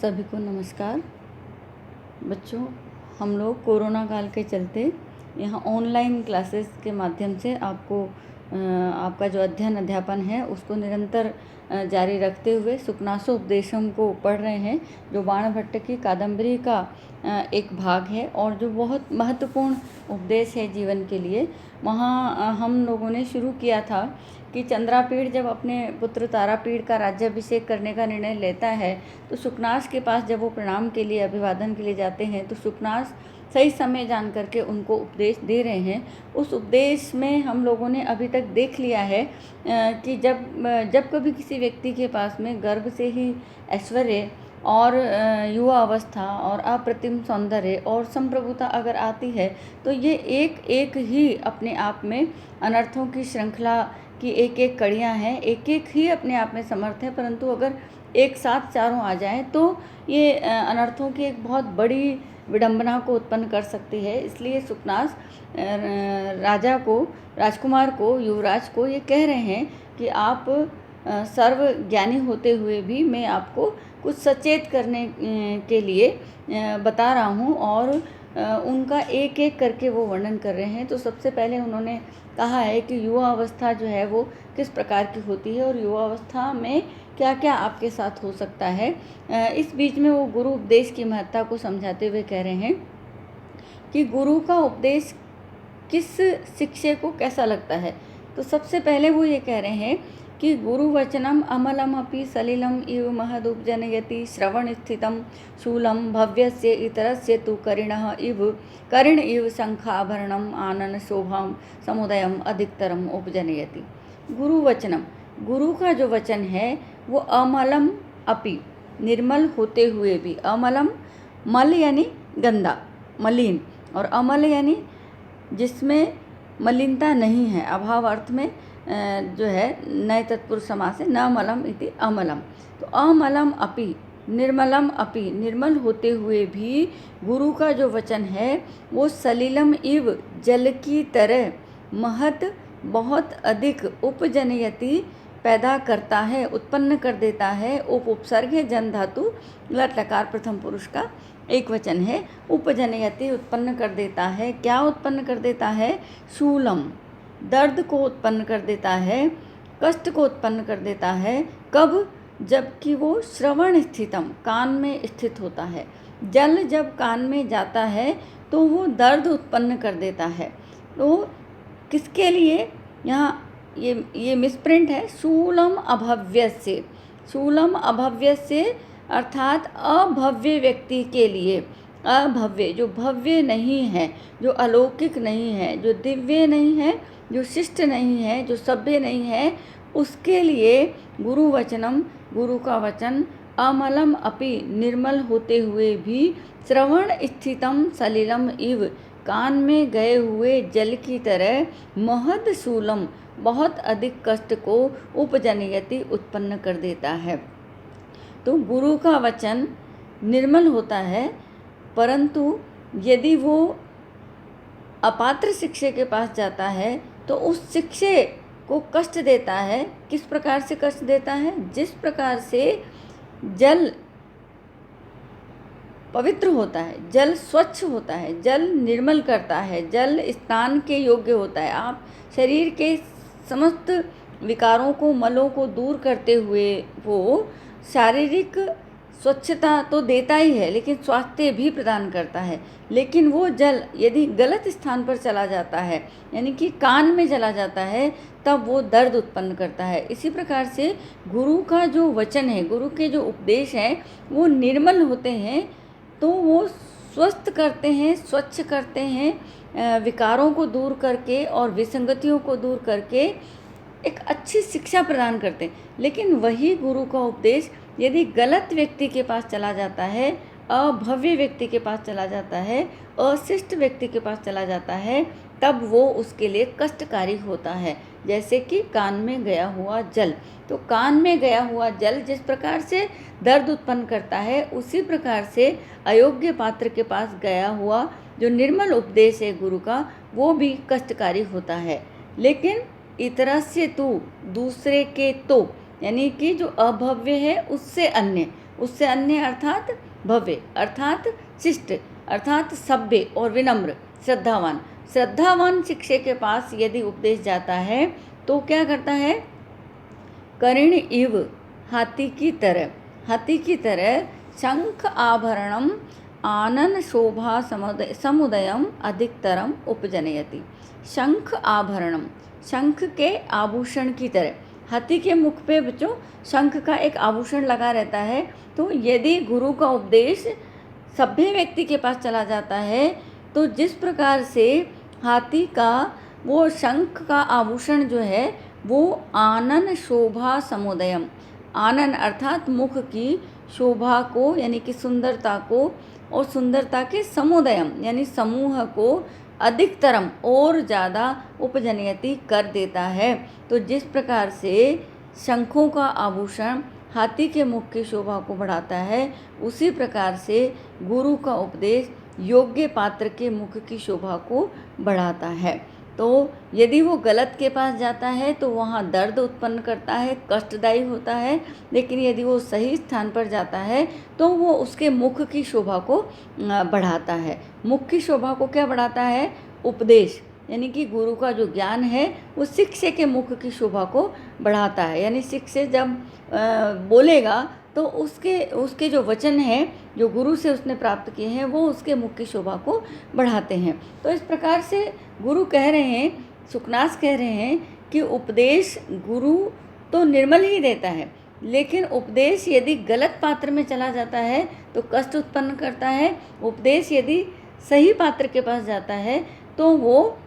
सभी को नमस्कार। बच्चों, हम लोग कोरोना काल के चलते यहाँ ऑनलाइन क्लासेस के माध्यम से आपका जो अध्ययन है उसको निरंतर जारी रखते हुए सुकनासो उपदेशम को पढ़ रहे हैं, जो बाणभट्ट की कादम्बरी का एक भाग है और जो बहुत महत्वपूर्ण उपदेश है जीवन के लिए। वहाँ हम लोगों ने शुरू किया था कि चंद्रापीड़ जब अपने पुत्र तारापीड़ का राज्याभिषेक करने का निर्णय लेता है तो सुकनास के पास जब वो प्रणाम के लिए, अभिवादन के लिए जाते हैं तो सुकनास सही समय जान करके उनको उपदेश दे रहे हैं। उस उपदेश में हम लोगों ने अभी तक देख लिया है कि जब कभी किसी व्यक्ति के पास में गर्भ से ही ऐश्वर्य और युवा अवस्था और अप्रतिम सौंदर्य और संप्रभुता अगर आती है तो ये एक एक ही अपने आप में अनर्थों की श्रृंखला की एक एक कड़ियाँ हैं, एक एक ही अपने आप में समर्थ है, परंतु अगर एक साथ चारों आ जाएं तो ये अनर्थों की एक बहुत बड़ी विडंबना को उत्पन्न कर सकती है। इसलिए सुकनास राजकुमार को, युवराज को ये कह रहे हैं कि आप सर्व ज्ञानी होते हुए भी मैं आपको कुछ सचेत करने के लिए बता रहा हूँ, और उनका एक एक करके वो वर्णन कर रहे हैं। तो सबसे पहले उन्होंने कहा है कि युवा अवस्था जो है वो किस प्रकार की होती है और युवा अवस्था में क्या क्या आपके साथ हो सकता है। इस बीच में वो गुरु उपदेश की महत्ता को समझाते हुए कह रहे हैं कि गुरु का उपदेश किस शिष्य को कैसा लगता है। तो सबसे पहले वो ये कह रहे हैं कि गुरुवचनम अमलम अपि सलिलम इव महदुपजनयति श्रवण स्थितम शूलम भव्यस्य इतरस्य तु करिण इव शंखाभरणम आनन शोभम समुदयम अधिकतरम उपजनयति। गुरुवचनम, गुरु का जो वचन है वो अमलम अपि, निर्मल होते हुए भी। अमलम, मल यानी गंदा, मलिन, और अमल यानी जिसमें मलिनता नहीं है, अभाव अर्थ में जो है नए तत्पुरुष समास है, न मलम इति अमलम। तो अमलम अपि, निर्मलम अपि, निर्मल होते हुए भी गुरु का जो वचन है वो सलिलम इव, जल की तरह, महत, बहुत अधिक, उपजनयति, पैदा करता है, उत्पन्न कर देता है। उपसर्ग है, जन धातु, लट लकार प्रथम पुरुष का एक वचन है। उपजनयति, उत्पन्न कर देता है। क्या उत्पन्न कर देता है? शूलम, दर्द को उत्पन्न कर देता है, कष्ट को उत्पन्न कर देता है। कब? जबकि वो श्रवण स्थितम, कान में स्थित होता है। जल जब कान में जाता है तो वो दर्द उत्पन्न कर देता है। तो किसके लिए? यहाँ ये मिसप्रिंट है, शूलम अभव्यस्य। शूलम अभव्यस्य अर्थात अभव्य व्यक्ति के लिए। अभव्य, जो भव्य नहीं है, जो अलौकिक नहीं है, जो दिव्य नहीं है, जो शिष्ट नहीं है, जो सभ्य नहीं है, उसके लिए गुरुवचनम, गुरु का वचन, अमलम अपि, निर्मल होते हुए भी, श्रवण स्थितम सलिलम इव, कान में गए हुए जल की तरह, महद शूलम, बहुत अधिक कष्ट को, उपजनयति, उत्पन्न कर देता है। तो गुरु का वचन निर्मल होता है, परंतु यदि वो अपात्र शिष्य के पास जाता है तो उस शिष्य को कष्ट देता है। किस प्रकार से कष्ट देता है? जिस प्रकार से जल पवित्र होता है, जल स्वच्छ होता है, जल निर्मल करता है, जल स्नान के योग्य होता है। आप शरीर के समस्त विकारों को, मलों को दूर करते हुए वो शारीरिक स्वच्छता तो देता ही है, लेकिन स्वास्थ्य भी प्रदान करता है। लेकिन वो जल यदि गलत स्थान पर चला जाता है, यानी कि कान में चला जाता है, तब वो दर्द उत्पन्न करता है। इसी प्रकार से गुरु का जो वचन है, गुरु के जो उपदेश हैं वो निर्मल होते हैं, तो वो स्वस्थ करते हैं, स्वच्छ करते हैं, विकारों को दूर करके और विसंगतियों को दूर करके एक अच्छी शिक्षा प्रदान करते हैं। लेकिन वही गुरु का उपदेश यदि गलत व्यक्ति के पास चला जाता है, अभव्य व्यक्ति के पास चला जाता है, अशिष्ट व्यक्ति के पास चला जाता है, तब वो उसके लिए कष्टकारी होता है। जैसे कि कान में गया हुआ जल। तो कान में गया हुआ जल जिस प्रकार से दर्द उत्पन्न करता है, उसी प्रकार से अयोग्य पात्र के पास गया हुआ जो निर्मल उपदेश है गुरु का, वो भी कष्टकारी होता है। लेकिन इतरस्य तु, दूसरे के तो, यानी कि जो अभव्य है उससे अन्य, उससे अन्य अर्थात भव्य, अर्थात शिष्ट, अर्थात सभ्य और विनम्र, श्रद्धावान। श्रद्धावान शिक्षक के पास यदि उपदेश जाता है तो क्या करता है? कर्ण इव, हाथी की तरह, हाथी की तरह, शंख आभरणम आनन शोभा समुदयम अधिकतरम उपजनयति। शंख आभरणम, शंख के आभूषण की तरह। हाथी के मुख पे बच्चों शंख का एक आभूषण लगा रहता है। तो यदि गुरु का उपदेश सभ्य व्यक्ति के पास चला जाता है तो जिस प्रकार से हाथी का वो शंख का आभूषण जो है वो आनन शोभा समुदयम, आनन अर्थात मुख की शोभा को यानी कि सुंदरता को, और सुंदरता के समुदयम यानी समूह को, अधिकतरम और ज़्यादा, उपजनयति कर देता है। तो जिस प्रकार से शंखों का आभूषण हाथी के मुख की शोभा को बढ़ाता है, उसी प्रकार से गुरु का उपदेश योग्य पात्र के मुख की शोभा को बढ़ाता है। तो यदि वो गलत के पास जाता है तो वहाँ दर्द उत्पन्न करता है, कष्टदायी होता है। लेकिन यदि वो सही स्थान पर जाता है तो वो उसके मुख की शोभा को बढ़ाता है। मुख की शोभा को क्या बढ़ाता है? उपदेश, यानी कि गुरु का जो ज्ञान है वो शिष्य के मुख की शोभा को बढ़ाता है। यानी शिष्य जब बोलेगा तो उसके जो वचन हैं जो गुरु से उसने प्राप्त किए हैं वो उसके मुख की शोभा को बढ़ाते हैं। तो इस प्रकार से गुरु कह रहे हैं, सुखनास कह रहे हैं कि उपदेश गुरु तो निर्मल ही देता है, लेकिन उपदेश यदि गलत पात्र में चला जाता है तो कष्ट उत्पन्न करता है। उपदेश यदि सही पात्र के पास जाता है तो वो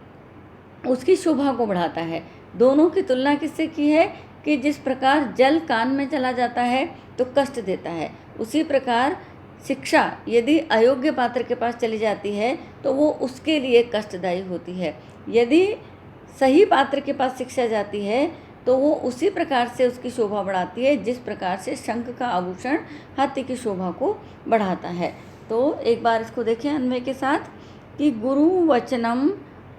उसकी शोभा को बढ़ाता है। दोनों की तुलना किससे की है कि जिस प्रकार जल कान में चला जाता है तो कष्ट देता है, उसी प्रकार शिक्षा यदि अयोग्य पात्र के पास चली जाती है तो वो उसके लिए कष्टदायी होती है। यदि सही पात्र के पास शिक्षा जाती है तो वो उसी प्रकार से उसकी शोभा बढ़ाती है जिस प्रकार से शंख का आभूषण हाथी की शोभा को बढ़ाता है। तो एक बार इसको देखें अन्वय के साथ कि गुरु वचनम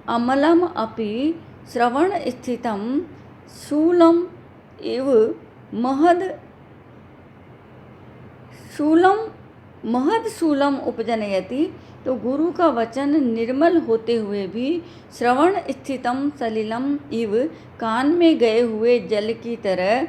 अमलम अपि श्रवण स्थितम शूलम इव महद शूलम उपजनयति। तो गुरु का वचन निर्मल होते हुए भी श्रवण स्थितम सलिलम इव, कान में गए हुए जल की तरह,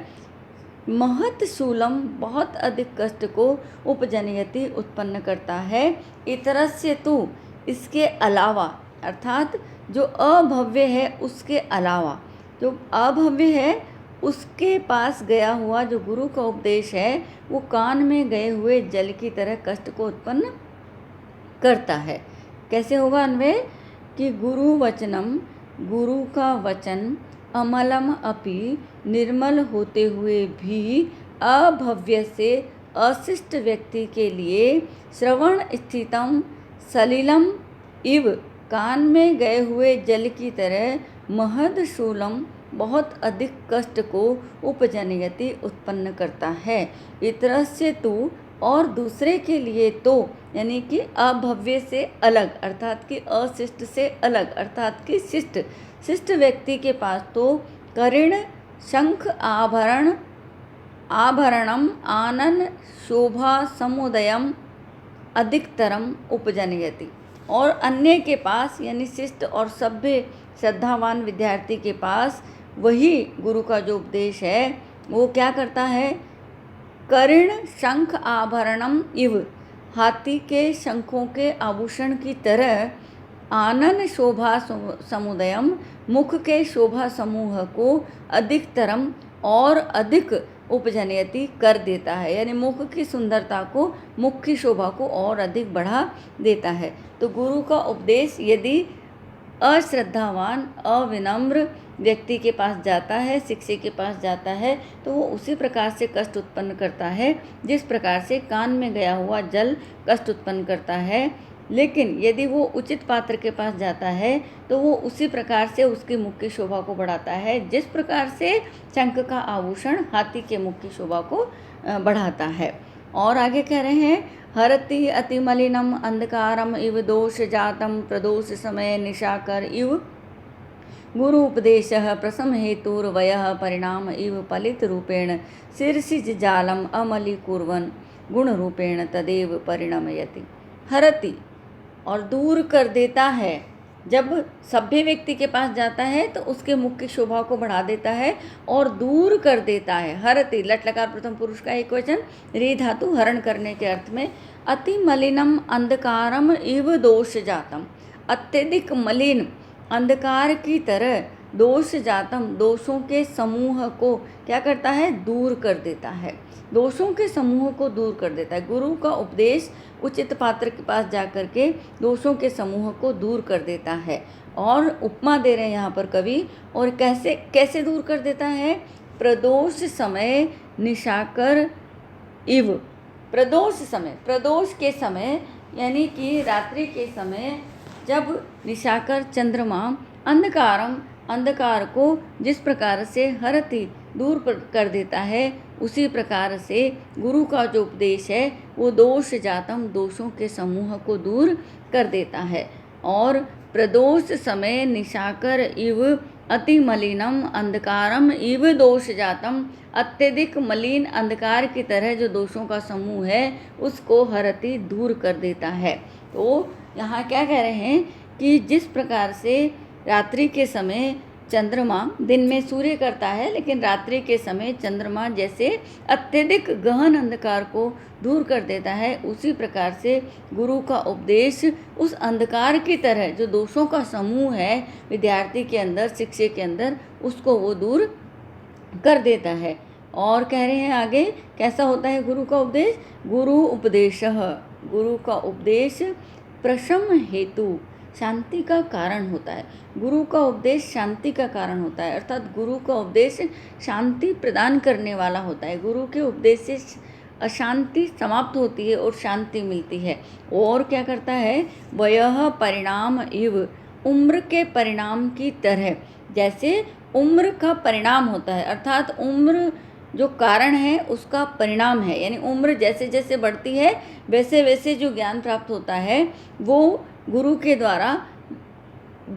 महत शूलम बहुत अधिक कष्ट को उपजनयति उत्पन्न करता है। इतरस्य तु, इसके अलावा, अर्थात जो अभव्य है उसके अलावा, जो अभव्य है उसके पास गया हुआ जो गुरु का उपदेश है वो कान में गए हुए जल की तरह कष्ट को उत्पन्न करता है। कैसे होगा अन्वय कि गुरु वचनम, गुरु का वचन, अमलम अपि, निर्मल होते हुए भी, अभव्य से अशिष्ट व्यक्ति के लिए, श्रवण स्थितम सलिलम इव, कान में गए हुए जल की तरह, महद शूलम बहुत अधिक कष्ट को उपजनयति उत्पन्न करता है। इतरस्य तु, और दूसरे के लिए तो, यानी कि अभव्य से अलग अर्थात कि अशिष्ट से अलग अर्थात कि शिष्ट व्यक्ति के पास तो कर्ण शंख आभरणम आनन शोभा समुदयम अधिकतरम उपजनयति। और अन्य के पास यानी शिष्ट और सभ्य श्रद्धावान विद्यार्थी के पास वही गुरु का जो उपदेश है वो क्या करता है? कर्ण शंख आभरणम इव, हाथी के शंखों के आभूषण की तरह, आनन शोभा समुदयम, मुख के शोभा समूह को, अधिकतरम और अधिक, उपजनयति कर देता है। यानी मुख की सुंदरता को, मुख की शोभा को और अधिक बढ़ा देता है। तो गुरु का उपदेश यदि अश्रद्धावान अविनम्र व्यक्ति के पास जाता है, शिक्षक के पास जाता है, तो वो उसी प्रकार से कष्ट उत्पन्न करता है जिस प्रकार से कान में गया हुआ जल कष्ट उत्पन्न करता है। लेकिन यदि वो उचित पात्र के पास जाता है तो वो उसी प्रकार से उसके मुख की शोभा को बढ़ाता है जिस प्रकार से शंख का आभूषण हाथी के मुख की शोभा को बढ़ाता है। और आगे कह रहे हैं, हरति अतिमलिनम अंधकारम इव दोष जातम प्रदोष समय निशाकर इव, गुरु उपदेश प्रसम हेतुर्वय परिणाम इव पलित रूपेण शीर्षिज जालम अमलीकुर्वन् गुण रूपेण तदेव परिणमयति। हरति और दूर कर देता है। जब सभ्य व्यक्ति के पास जाता है तो उसके मुख की शोभा को बढ़ा देता है और दूर कर देता है। हरति लट लकार प्रथम पुरुष का एक वचन, रे धातु हरण करने के अर्थ में। अति मलिनम अंधकारम इव दोष जातम, अत्यधिक मलिन अंधकार की तरह दोष जातम दोषों के समूह को क्या करता है, दूर कर देता है। दोषों के समूह को दूर कर देता है। गुरु का उपदेश उचित पात्र के पास जा कर के दोषों के समूह को दूर कर देता है। और उपमा दे रहे हैं यहाँ पर कवि, और कैसे कैसे दूर कर देता है। प्रदोष समय निशाकर इव, प्रदोष समय, प्रदोष के समय यानी कि रात्रि के समय जब निशाकर चंद्रमा अंधकारम अंधकार को जिस प्रकार से हरति दूर कर देता है, उसी प्रकार से गुरु का जो उपदेश है वो दोष जातम दोषों के समूह को दूर कर देता है। और प्रदोष समय निशाकर इव अति मलिनम अंधकारम इव दोष जातम, अत्यधिक मलिन अंधकार की तरह जो दोषों का समूह है उसको हरति दूर कर देता है। तो यहाँ क्या कह रहे हैं कि जिस प्रकार से रात्रि के समय चंद्रमा, दिन में सूर्य करता है लेकिन रात्रि के समय चंद्रमा जैसे अत्यधिक गहन अंधकार को दूर कर देता है, उसी प्रकार से गुरु का उपदेश उस अंधकार की तरह जो दोषों का समूह है विद्यार्थी के अंदर, शिक्षक के अंदर, उसको वो दूर कर देता है। और कह रहे हैं आगे कैसा होता है गुरु का उपदेश। गुरु उपदेशः, गुरु का उपदेश प्रशम हेतु, शांति का कारण होता है। गुरु का उपदेश शांति का कारण होता है, अर्थात गुरु का उपदेश शांति प्रदान करने वाला होता है। गुरु के उपदेश से अशांति समाप्त होती है और शांति मिलती है। और क्या करता है, वयः परिणाम इव, उम्र के परिणाम की तरह, जैसे उम्र का परिणाम होता है, अर्थात उम्र जो कारण है उसका परिणाम है। यानी उम्र जैसे जैसे बढ़ती है वैसे वैसे जो ज्ञान प्राप्त होता है वो गुरु के द्वारा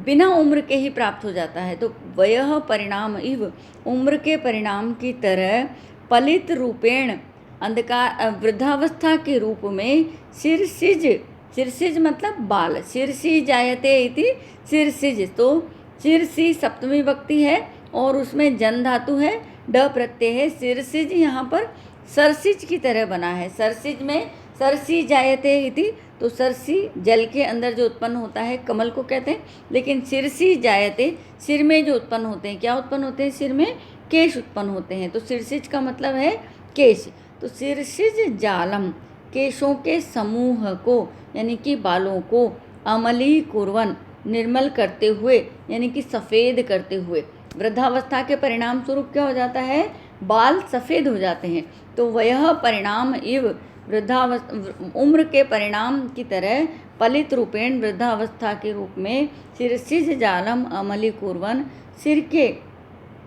बिना उम्र के ही प्राप्त हो जाता है। तो वयः परिणाम इव, उम्र के परिणाम की तरह, पलित रूपेण, अंधकार वृद्धावस्था के रूप में, शिरसिज, शिरसिज मतलब बाल, शिरसी जायते इति शिरसिज। तो शिरसी सप्तमी विभक्ति है और उसमें जन धातु है, ड प्रत्यय है। शिरसिज यहाँ पर सरसिज की तरह बना है। सरसिज में सरसी जायते इति, तो सरसी जल के अंदर जो उत्पन्न होता है कमल को कहते हैं, लेकिन शिरसी जायते सिर में जो उत्पन्न होते हैं, क्या उत्पन्न होते हैं, सिर में केश उत्पन्न होते हैं। तो शिरसिज का मतलब है केश। तो शिरसिज जालम, केशों के समूह को यानी कि बालों को, अमली कुर्वन, निर्मल करते हुए यानी कि सफ़ेद करते हुए। वृद्धावस्था के परिणाम स्वरूप क्या हो जाता है, बाल सफ़ेद हो जाते हैं। तो वह परिणाम इव, उम्र के परिणाम की तरह, पलित रूपेण वृद्धावस्था के रूप में, शिरसिज जालम अमली कुर्वन, सिर के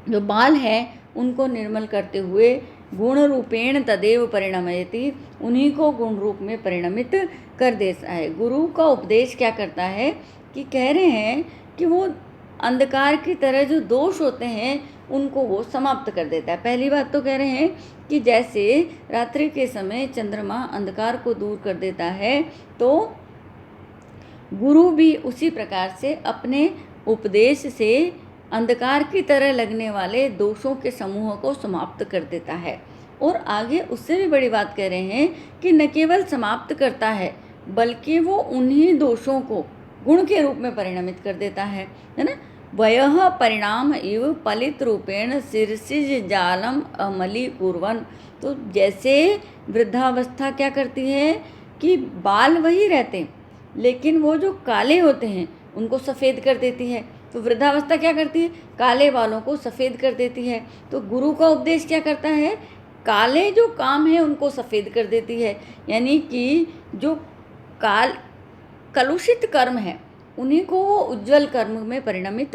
जो बाल हैं उनको निर्मल करते हुए, गुण रूपेण तदेव परिणमयति, उन्हीं को गुण रूप में परिणमित कर देता है। गुरु का उपदेश क्या करता है कि कह रहे हैं कि वो अंधकार की तरह जो दोष होते हैं उनको वो समाप्त कर देता है। पहली बात तो कह रहे हैं कि जैसे रात्रि के समय चंद्रमा अंधकार को दूर कर देता है, तो गुरु भी उसी प्रकार से अपने उपदेश से अंधकार की तरह लगने वाले दोषों के समूह को समाप्त कर देता है। और आगे उससे भी बड़ी बात कह रहे हैं कि न केवल समाप्त करता है बल्कि वो उन्हीं दोषों को गुण के रूप में परिणमित कर देता है ना। वयः परिणाम इव पलित रूपेण शिरसिज जालम अमली कुर्वन। तो जैसे वृद्धावस्था क्या करती है कि बाल वही रहते हैं लेकिन वो जो काले होते हैं उनको सफ़ेद कर देती है। तो वृद्धावस्था क्या करती है, काले बालों को सफ़ेद कर देती है। तो गुरु का उपदेश क्या करता है, काले जो काम है उनको सफ़ेद कर देती है। यानी कि जो कलुषित कर्म है उन्हीं को वो उज्जवल कर्म में परिणमित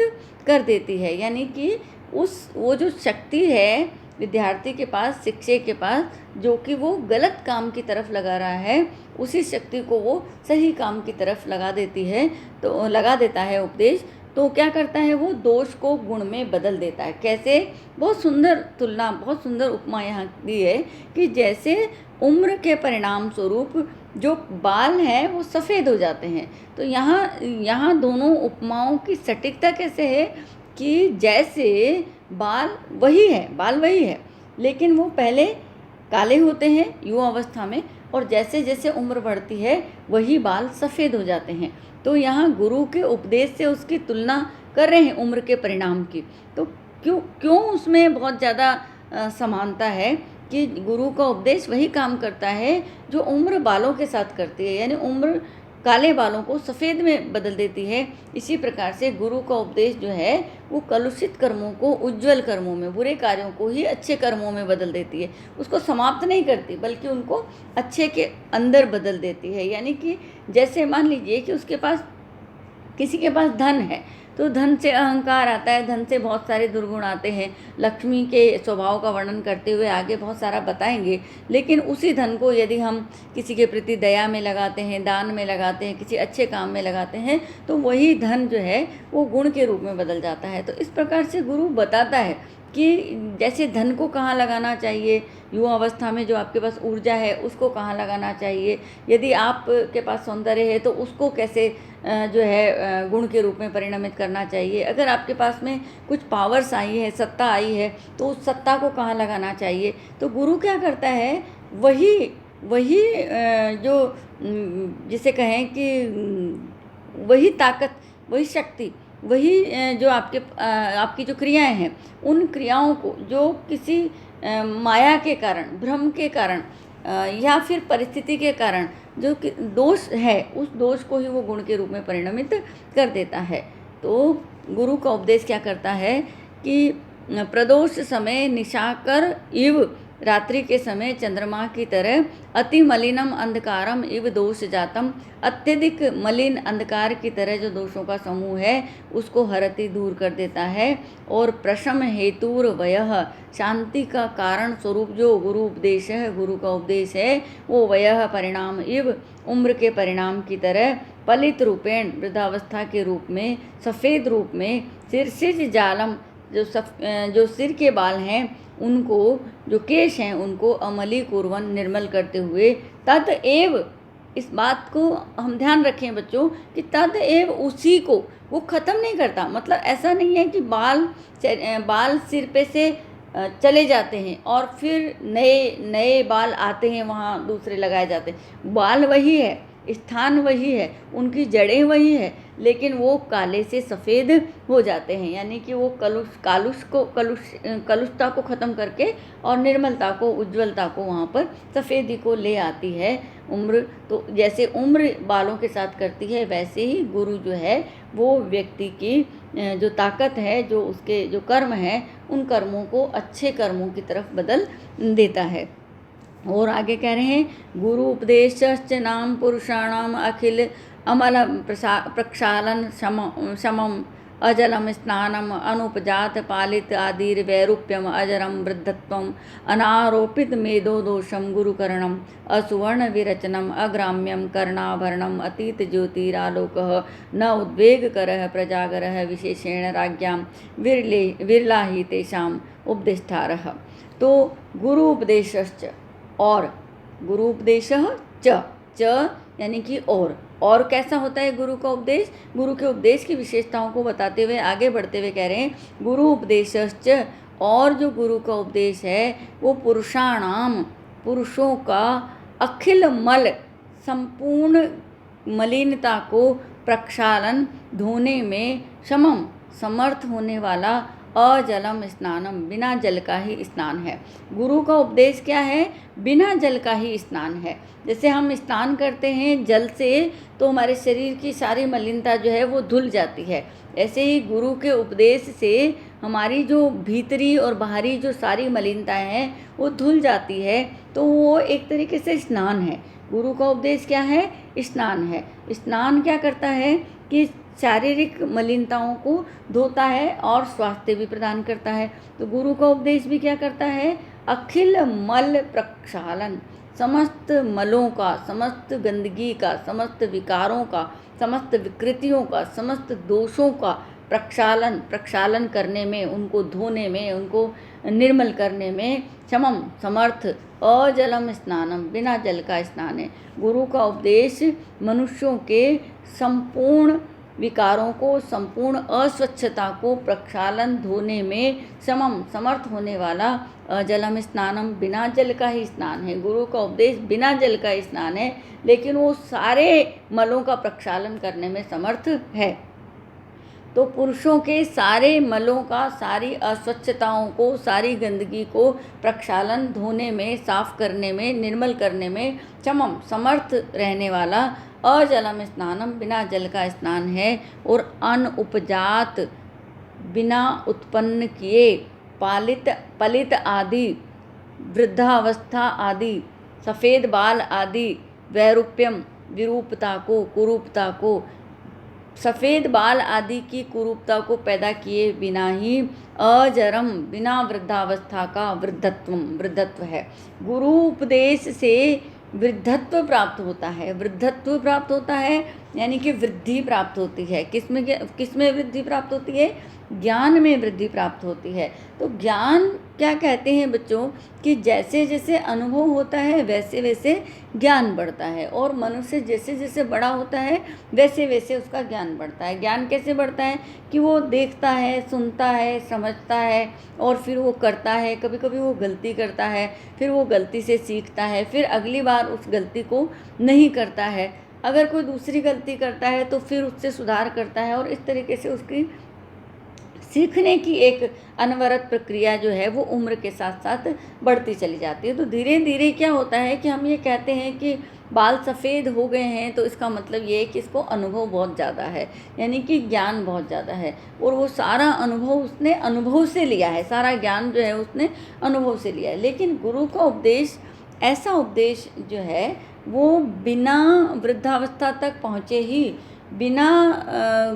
कर देती है। यानी कि वो जो शक्ति है विद्यार्थी के पास, शिक्षक के पास, जो कि वो गलत काम की तरफ लगा रहा है, उसी शक्ति को वो सही काम की तरफ लगा देती है, तो लगा देता है उपदेश। तो क्या करता है, वो दोष को गुण में बदल देता है। कैसे? बहुत सुंदर तुलना, बहुत सुंदर उपमा यहाँ दी है कि जैसे उम्र के परिणाम स्वरूप जो बाल हैं वो सफ़ेद हो जाते हैं। तो यहाँ दोनों उपमाओं की सटीकता कैसे है कि जैसे बाल वही है, लेकिन वो पहले काले होते हैं युवा अवस्था में, और जैसे जैसे उम्र बढ़ती है वही बाल सफ़ेद हो जाते हैं। तो यहाँ गुरु के उपदेश से उसकी तुलना कर रहे हैं उम्र के परिणाम की। तो क्यों उसमें बहुत ज़्यादा समानता है कि गुरु का उपदेश वही काम करता है जो उम्र बालों के साथ करती है, यानी उम्र काले बालों को सफ़ेद में बदल देती है। इसी प्रकार से गुरु का उपदेश जो है वो कलुषित कर्मों को उज्ज्वल कर्मों में, बुरे कार्यों को ही अच्छे कर्मों में बदल देती है। उसको समाप्त नहीं करती बल्कि उनको अच्छे के अंदर बदल देती है। यानी कि जैसे मान लीजिए कि किसी के पास धन है, तो धन से अहंकार आता है, धन से बहुत सारे दुर्गुण आते हैं। लक्ष्मी के स्वभाव का वर्णन करते हुए आगे बहुत सारा बताएंगे। लेकिन उसी धन को यदि हम किसी के प्रति दया में लगाते हैं, दान में लगाते हैं, किसी अच्छे काम में लगाते हैं, तो वही धन जो है वो गुण के रूप में बदल जाता है। तो इस प्रकार से गुरु बताता है कि जैसे धन को कहाँ लगाना चाहिए, युवा अवस्था में जो आपके पास ऊर्जा है उसको कहाँ लगाना चाहिए, यदि आपके पास सौंदर्य है तो उसको कैसे जो है गुण के रूप में परिणमित करना चाहिए। अगर आपके पास में कुछ पावर्स आई है, सत्ता आई है, तो उस सत्ता को कहाँ लगाना चाहिए। तो गुरु क्या करता है, वही जो जिसे कहें कि वही ताकत, वही शक्ति, वही जो आपकी जो क्रियाएं हैं, उन क्रियाओं को जो किसी माया के कारण, भ्रम के कारण या फिर परिस्थिति के कारण जो दोष है, उस दोष को ही वो गुण के रूप में परिणमित कर देता है। तो गुरु का उपदेश क्या करता है कि प्रदोष समय निशाकर इव, रात्रि के समय चंद्रमा की तरह, अति मलिनम अंधकारम इव दोष जातम, अत्यधिक मलिन अंधकार की तरह जो दोषों का समूह है उसको हरति दूर कर देता है। और प्रशम हेतुर वयः, शांति का कारण स्वरूप जो गुरु उपदेश है, गुरु का उपदेश है, वो वयः परिणाम इव, उम्र के परिणाम की तरह, पलित रूपेण, वृद्धावस्था के रूप में, सफ़ेद रूप में, सिरसिज जालम, जो सिर के बाल हैं उनको, जो केश हैं उनको, अमली कुर्वन, निर्मल करते हुए, तद एव, इस बात को हम ध्यान रखें बच्चों कि तद एव, उसी को वो ख़त्म नहीं करता। मतलब ऐसा नहीं है कि बाल सिर पे से चले जाते हैं और फिर नए बाल आते हैं, वहाँ दूसरे लगाए जाते हैं। बाल वही है, स्थान वही है, उनकी जड़ें वही है, लेकिन वो काले से सफ़ेद हो जाते हैं। यानी कि वो कलुषता को ख़त्म करके और निर्मलता को, उज्ज्वलता को वहाँ पर सफ़ेदी को ले आती है उम्र। तो जैसे उम्र बालों के साथ करती है, वैसे ही गुरु जो है वो व्यक्ति की जो ताकत है, जो उसके जो कर्म हैं, उन कर्मों को अच्छे कर्मों की तरफ बदल देता है। और आगे कह रहे हैं, गुरु उपदेशश्च नाम पुरुषाणाम अखिल अमल प्रक्षालन समम अजलम स्नानम अनुपजात पालित आदिर वैरूप्यम अजरम वृद्धत्वम अनारोपित मेदो दोषम गुरुकरणम असुवर्ण विरचनम अग्राम्यम कर्णाभरणम अतीत ज्योतिरालोकः न उद्वेगकरः प्रजागरः विशेषेण राज्ञां विरला ही तेषाम उपदेष्टारः। तो गुरु उपदेशश्च, और गुरु उपदेशः च यानी कि और कैसा होता है गुरु का उपदेश। गुरु के उपदेश की विशेषताओं को बताते हुए आगे बढ़ते हुए कह रहे हैं, गुरु उपदेशश्च, और जो गुरु का उपदेश है वो पुरुषाणाम, पुरुषों का, अखिल मल, संपूर्ण मलिनता को, प्रक्षालन, धोने में, समम, समर्थ होने वाला, अजलम स्नानम, बिना जल का ही स्नान है। गुरु का उपदेश क्या है, बिना जल का ही स्नान है। जैसे हम स्नान करते हैं जल से तो हमारे शरीर की सारी मलिनता जो है वो धुल जाती है, ऐसे ही गुरु के उपदेश से हमारी जो भीतरी और बाहरी जो सारी मलिनताएं हैं वो धुल जाती है। तो वो एक तरीके से स्नान है। गुरु का उपदेश क्या है, स्नान है। स्नान क्या करता है कि शारीरिक मलिनताओं को धोता है और स्वास्थ्य भी प्रदान करता है। तो गुरु का उपदेश भी क्या करता है, अखिल मल प्रक्षालन, समस्त मलों का, समस्त गंदगी का, समस्त विकारों का, समस्त विकृतियों का, समस्त दोषों का प्रक्षालन करने में, उनको धोने में, उनको निर्मल करने में क्षमम समर्थ, अजलम स्नानम, बिना जल का स्नान है। गुरु का उपदेश मनुष्यों के संपूर्ण विकारों को, संपूर्ण अस्वच्छता को प्रक्षालन धोने में समर्थ होने वाला अजलम स्नानम, बिना जल का ही स्नान है। गुरु का उपदेश बिना जल का ही स्नान है, लेकिन वो सारे मलों का प्रक्षालन करने में समर्थ है। तो पुरुषों के सारे मलों का, सारी अस्वच्छताओं को, सारी गंदगी को प्रक्षालन धोने में, साफ करने में, निर्मल करने में समर्थ रहने वाला अजलम स्नानम, बिना जल का स्नान है। और अनउपजात, बिना उत्पन्न किए, पलित आदि, वृद्धावस्था आदि, सफ़ेद बाल आदि, वैरूप्यम, विरूपता को, कुरूपता को, सफ़ेद बाल आदि की कुरूपता को पैदा किए बिना ही अजरम, बिना वृद्धावस्था का वृद्धत्व है। गुरु उपदेश से वृद्धत्व प्राप्त होता है। वृद्धत्व प्राप्त होता है यानी कि वृद्धि प्राप्त होती है। किसमें वृद्धि प्राप्त होती है? ज्ञान में वृद्धि प्राप्त होती है। तो ज्ञान क्या कहते हैं बच्चों कि जैसे जैसे अनुभव होता है वैसे वैसे ज्ञान बढ़ता है, और मनुष्य जैसे जैसे बड़ा होता है वैसे वैसे उसका ज्ञान बढ़ता है। ज्ञान कैसे बढ़ता है कि वो देखता है, सुनता है, समझता है और फिर वो करता है। कभी कभी वो गलती करता है, फिर वो गलती से सीखता है, फिर अगली बार उस गलती को नहीं करता है। अगर कोई दूसरी गलती करता है तो फिर उससे सुधार करता है, और इस तरीके से उसकी सीखने की एक अनवरत प्रक्रिया जो है वो उम्र के साथ साथ बढ़ती चली जाती है। तो धीरे धीरे क्या होता है कि हम ये कहते हैं कि बाल सफ़ेद हो गए हैं, तो इसका मतलब ये है कि इसको अनुभव बहुत ज़्यादा है, यानी कि ज्ञान बहुत ज़्यादा है, और वो सारा अनुभव उसने अनुभव से लिया है, सारा ज्ञान जो है उसने अनुभव से लिया है। लेकिन गुरु का उपदेश, ऐसा उपदेश जो है वो बिना वृद्धावस्था तक पहुँचे ही, बिना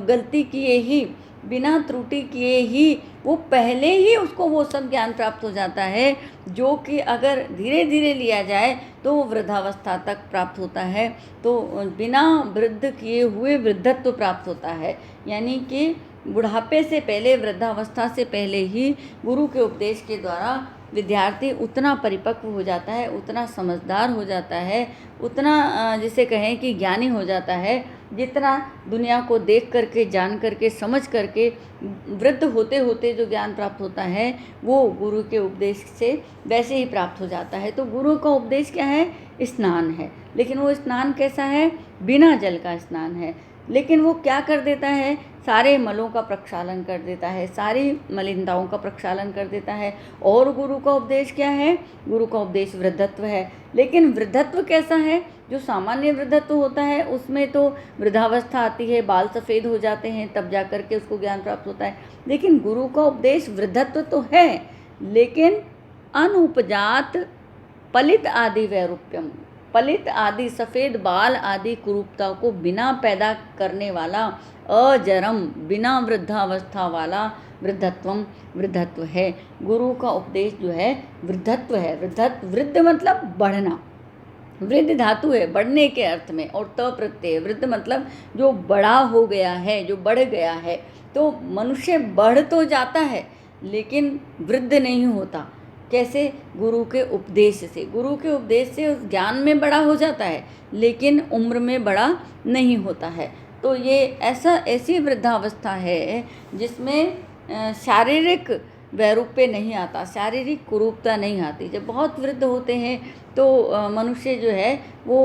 गलती किए ही, बिना त्रुटि किए ही, वो पहले ही उसको वो सब ज्ञान प्राप्त हो जाता है जो कि अगर धीरे धीरे लिया जाए तो वो वृद्धावस्था तक प्राप्त होता है। तो बिना वृद्ध किए हुए वृद्धत्व प्राप्त होता है, यानी कि बुढ़ापे से पहले, वृद्धावस्था से पहले ही गुरु के उपदेश के द्वारा विद्यार्थी उतना परिपक्व हो जाता है, उतना समझदार हो जाता है, उतना जिसे कहें कि ज्ञानी हो जाता है, जितना दुनिया को देख करके, जान करके, समझ करके वृद्ध होते होते जो ज्ञान प्राप्त होता है वो गुरु के उपदेश से वैसे ही प्राप्त हो जाता है। तो गुरु का उपदेश क्या है? स्नान है। लेकिन वो स्नान कैसा है? बिना जल का स्नान है। लेकिन वो क्या कर देता है? सारे मलों का प्रक्षालन कर देता है, सारी मलिनताओं का प्रक्षालन कर देता है। और गुरु का उपदेश क्या है? गुरु का उपदेश वृद्धत्व है। लेकिन वृद्धत्व कैसा है? जो सामान्य वृद्धत्व होता है उसमें तो वृद्धावस्था आती है, बाल सफ़ेद हो जाते हैं, तब जा कर के उसको ज्ञान प्राप्त होता है। लेकिन गुरु का उपदेश वृद्धत्व तो है, लेकिन अनुपजात पलित आदि वैरूप्यम, पलित आदि, सफ़ेद बाल आदि कुरूपता को बिना पैदा करने वाला अजरम, बिना वृद्धावस्था वाला वृद्धत्व है। गुरु का उपदेश जो है वृद्धत्व है। वृद्ध मतलब बढ़ना, वृद्ध धातु है बढ़ने के अर्थ में, और त प्रत्यय, वृद्ध मतलब जो बड़ा हो गया है, जो बढ़ गया है। तो मनुष्य बढ़ तो जाता है लेकिन वृद्ध नहीं होता। कैसे? गुरु के उपदेश से। गुरु के उपदेश से उस ज्ञान में बड़ा हो जाता है लेकिन उम्र में बड़ा नहीं होता है। तो ये ऐसी वृद्धावस्था है जिसमें शारीरिक वैरूप्य नहीं आता, शारीरिक कुरूपता नहीं आती। जब बहुत वृद्ध होते हैं तो मनुष्य जो है वो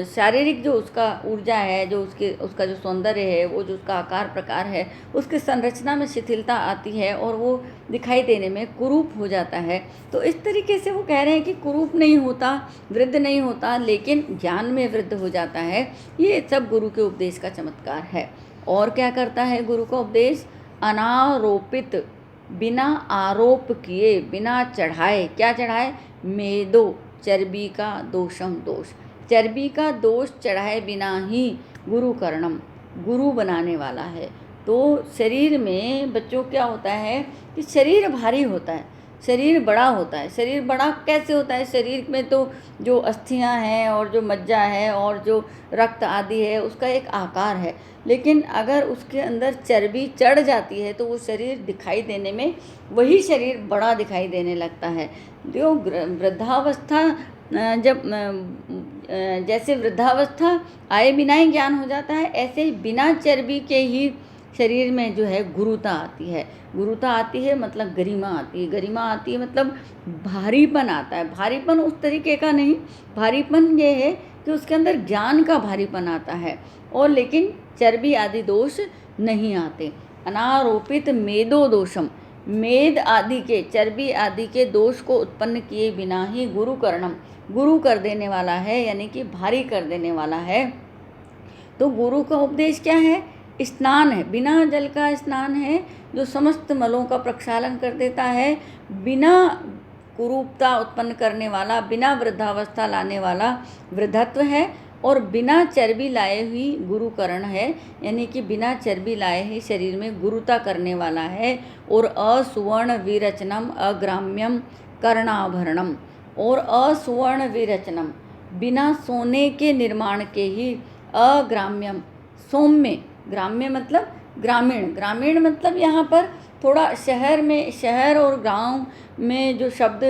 शारीरिक जो उसका ऊर्जा है, जो उसका जो सौंदर्य है, वो जो उसका आकार प्रकार है, उसकी संरचना में शिथिलता आती है और वो दिखाई देने में कुरूप हो जाता है। तो इस तरीके से वो कह रहे हैं कि कुरूप नहीं होता, वृद्ध नहीं होता, लेकिन ज्ञान में वृद्ध हो जाता है। ये सब गुरु के उपदेश का चमत्कार है। और क्या करता है गुरु का उपदेश? अनारोपित, बिना आरोप किए, बिना चढ़ाए। क्या चढ़ाए? मेदो, चर्बी का दोषम, दोष, चर्बी का दोष चढ़ाए बिना ही गुरु कर्णम, गुरु बनाने वाला है। तो शरीर में बच्चों क्या होता है कि शरीर भारी होता है, शरीर बड़ा होता है। शरीर बड़ा कैसे होता है? शरीर में तो जो अस्थियां हैं और जो मज्जा है और जो रक्त आदि है उसका एक आकार है, लेकिन अगर उसके अंदर चर्बी चढ़ जाती है तो वो शरीर दिखाई देने में वही शरीर बड़ा दिखाई देने लगता है। जो वृद्धावस्था जब जैसे वृद्धावस्था आए बिना ही ज्ञान हो जाता है, ऐसे ही बिना चर्बी के ही शरीर में जो है गुरुता आती है। गुरुता आती है मतलब गरिमा आती है। गरिमा आती है मतलब भारीपन आता है। भारीपन उस तरीके का नहीं, भारीपन ये है कि उसके अंदर ज्ञान का भारीपन आता है, और लेकिन चर्बी आदि दोष नहीं आते। अनारोपित मेदो दोषम, मेद आदि के, चर्बी आदि के दोष को उत्पन्न किए बिना ही गुरु करणम, गुरु कर देने वाला है, यानी कि भारी कर देने वाला है। तो गुरु का उपदेश क्या है? स्नान है, बिना जल का स्नान है जो समस्त मलों का प्रक्षालन कर देता है, बिना कुरूपता उत्पन्न करने वाला, बिना वृद्धावस्था लाने वाला वृद्धत्व है, और बिना चर्बी लाए हुई गुरुकरण है, यानी कि बिना चर्बी लाए ही शरीर में गुरुता करने वाला है। और असुवर्ण विरचनम अग्राम्यम कर्णाभरणम, और असुवर्ण विरचनम, बिना सोने के निर्माण के ही, अग्राम्यम सौम्य, ग्राम्य मतलब ग्रामीण, ग्रामीण मतलब यहाँ पर थोड़ा शहर में, शहर और गांव में जो शब्द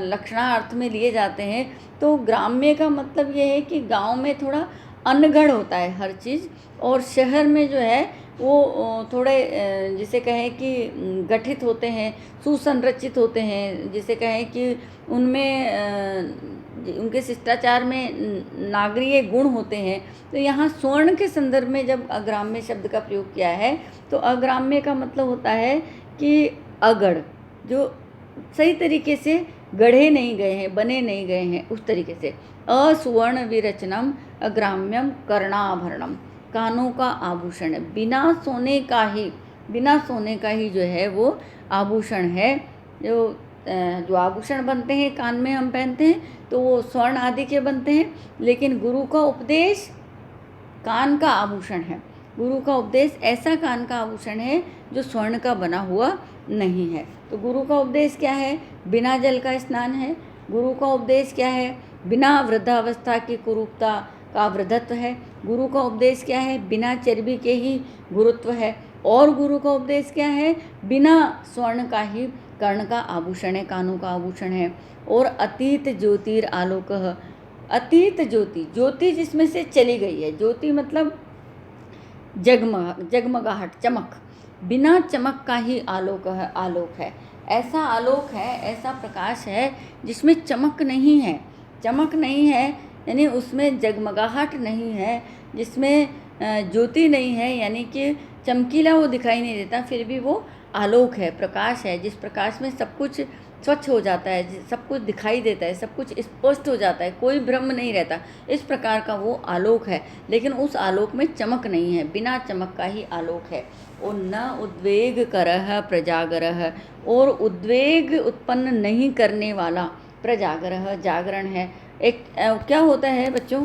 लक्षणार्थ में लिए जाते हैं, तो ग्राम्य का मतलब ये है कि गांव में थोड़ा अनगढ़ होता है हर चीज़, और शहर में जो है वो थोड़े जिसे कहें कि गठित होते हैं, सुसंरचित होते हैं, जिसे कहें कि उनमें उनके शिष्टाचार में नागरीय गुण होते हैं। तो यहाँ स्वर्ण के संदर्भ में जब अग्राम्य शब्द का प्रयोग किया है, तो अग्राम्य का मतलब होता है कि अगढ़, जो सही तरीके से गढ़े नहीं गए हैं, बने नहीं गए हैं, उस तरीके से। असुवर्ण विरचनम अग्राम्यम कर्णाभरणम, कानों का आभूषण है, बिना सोने का ही, बिना सोने का ही जो है वो आभूषण है। जो आभूषण बनते हैं कान में हम पहनते हैं तो वो स्वर्ण आदि के बनते हैं, लेकिन गुरु का उपदेश कान का आभूषण है। गुरु का उपदेश ऐसा कान का आभूषण है जो स्वर्ण का बना हुआ नहीं है। तो गुरु का उपदेश क्या है? बिना जल का स्नान है। गुरु का उपदेश क्या है? बिना वृद्धावस्था की कुरूपता का वृद्धत्व है। गुरु का उपदेश क्या है? बिना चर्बी के ही गुरुत्व है। और गुरु का उपदेश क्या है? बिना स्वर्ण का ही कर्ण का आभूषण है, कानों का आभूषण है। और अतीत ज्योतिर आलोक, अतीत ज्योति, ज्योति जिसमें से चली गई है, ज्योति मतलब जगमगाहट, चमक, बिना चमक का ही आलोक है, आलोक है। ऐसा आलोक है, ऐसा प्रकाश है जिसमें चमक नहीं है, चमक नहीं है, यानी उसमें जगमगाहट नहीं है, जिसमें ज्योति नहीं है, यानी कि चमकीला वो दिखाई नहीं देता, फिर भी वो आलोक है, प्रकाश है, जिस प्रकाश में सब कुछ स्वच्छ हो जाता है, सब कुछ दिखाई देता है, सब कुछ स्पष्ट हो जाता है, कोई भ्रम नहीं रहता, इस प्रकार का वो आलोक है। लेकिन उस आलोक में चमक नहीं है, बिना चमक का ही आलोक है। और न उद्वेग करह प्रजागरह, और उद्वेग उत्पन्न नहीं करने वाला, प्रजागरह जागरण है। एक क्या होता है बच्चों,